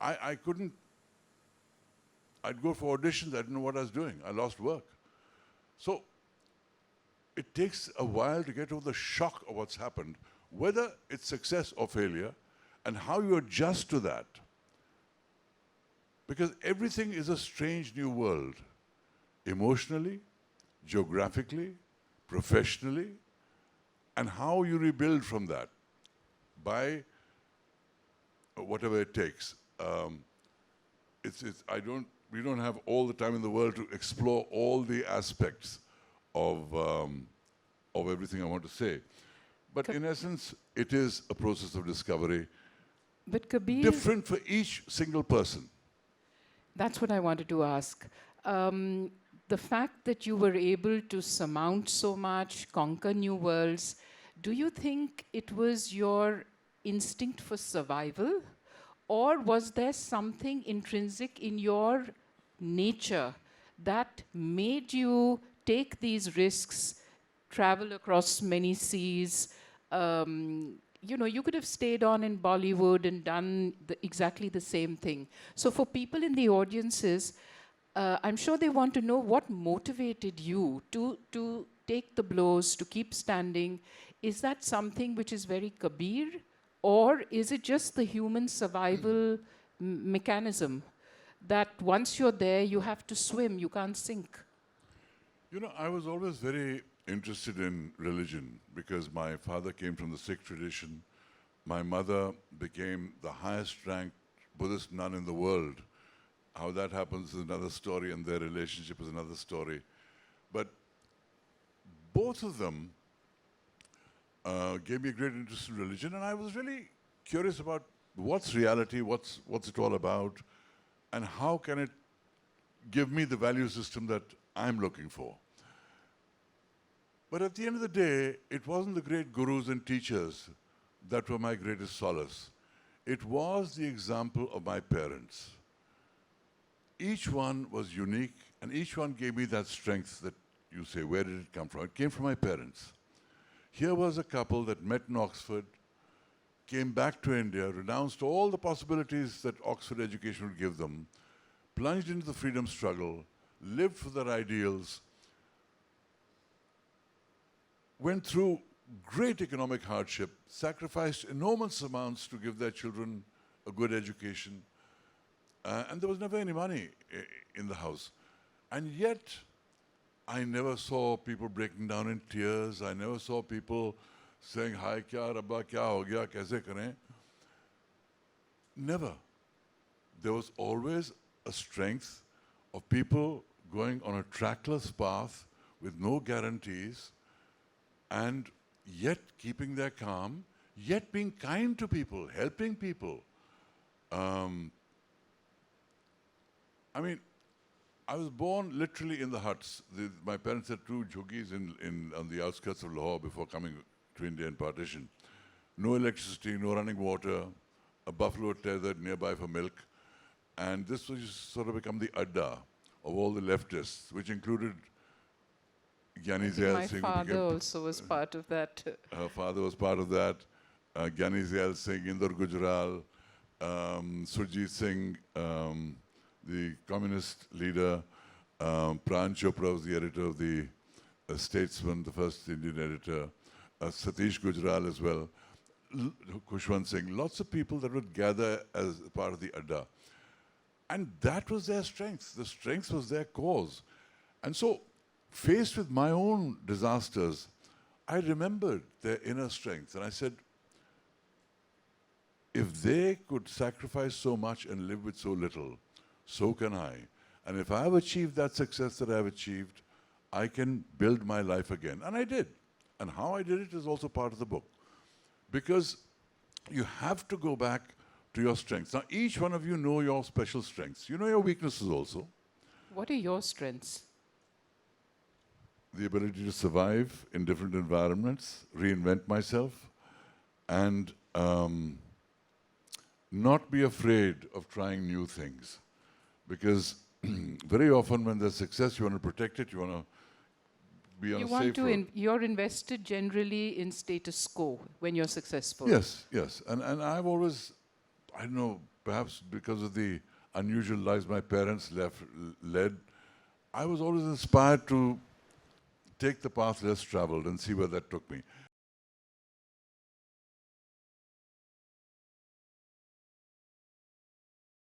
I couldn't, I'd go for auditions, I didn't know what I was doing. I lost work. So it takes a while to get over the shock of what's happened, whether it's success or failure, and how you adjust to that. Because everything is a strange new world, emotionally, geographically, professionally, and how you rebuild from that by whatever it takes. We don't have all the time in the world to explore all the aspects of everything I want to say. But in essence, it is a process of discovery, but Kabir, different for each single person. That's what I wanted to ask. The fact that you were able to surmount so much, conquer new worlds, do you think it was your instinct for survival? Or was there something intrinsic in your nature that made you take these risks, travel across many seas? You could have stayed on in Bollywood and done exactly the same thing. So for people in the audiences, I'm sure they want to know what motivated you to take the blows, to keep standing. Is that something which is very Kabir? Or is it just the human survival mechanism that once you're there, you have to swim, you can't sink? You know, I was always very interested in religion because my father came from the Sikh tradition. My mother became the highest ranked Buddhist nun in the world. How that happens is another story, and their relationship is another story. But both of them gave me a great interest in religion, and I was really curious about what's reality, what's it all about, and how can it give me the value system that I'm looking for. But at the end of the day, it wasn't the great gurus and teachers that were my greatest solace. It was the example of my parents. Each one was unique, and each one gave me that strength that you say, where did it come from? It came from my parents. Here was a couple that met in Oxford, came back to India, renounced all the possibilities that Oxford education would give them, plunged into the freedom struggle, lived for their ideals, went through great economic hardship, sacrificed enormous amounts to give their children a good education, and there was never any money in the house. And yet, I never saw people breaking down in tears. I never saw people saying, "Hi, kya Rabba, kya ho gaya, kaise kare?" Never. There was always a strength of people going on a trackless path with no guarantees, and yet keeping their calm, yet being kind to people, helping people. I mean, I was born literally in the huts. My parents had two jhuggies on the outskirts of Lahore before coming to India in partition. No electricity, no running water, a buffalo tethered nearby for milk. And this was sort of become the adda of all the leftists, which included Gyani Zail Singh. My father also was part of that. Her father was part of that. Gyani Zail Singh, Inder Gujral, Surjit Singh, the communist leader, Pran Chopra was the editor of the Statesman, the first Indian editor, Satish Gujral as well, Khushwant Singh, lots of people that would gather as part of the Adda. And that was their strength. The strength was their cause. And so, faced with my own disasters, I remembered their inner strength. And I said, if they could sacrifice so much and live with so little, so can I. And if I have achieved that success that I have achieved, I can build my life again. And I did. And how I did it is also part of the book. Because you have to go back to your strengths. Now, each one of you know your special strengths. You know your weaknesses also. What are your strengths? The ability to survive in different environments, reinvent myself, and not be afraid of trying new things. Because very often when there's success, you want to protect it, you want to be on a safe road. You're invested generally in status quo when you're successful. Yes, yes. And I've always, I don't know, perhaps because of the unusual lives my parents led, I was always inspired to take the path less traveled and see where that took me.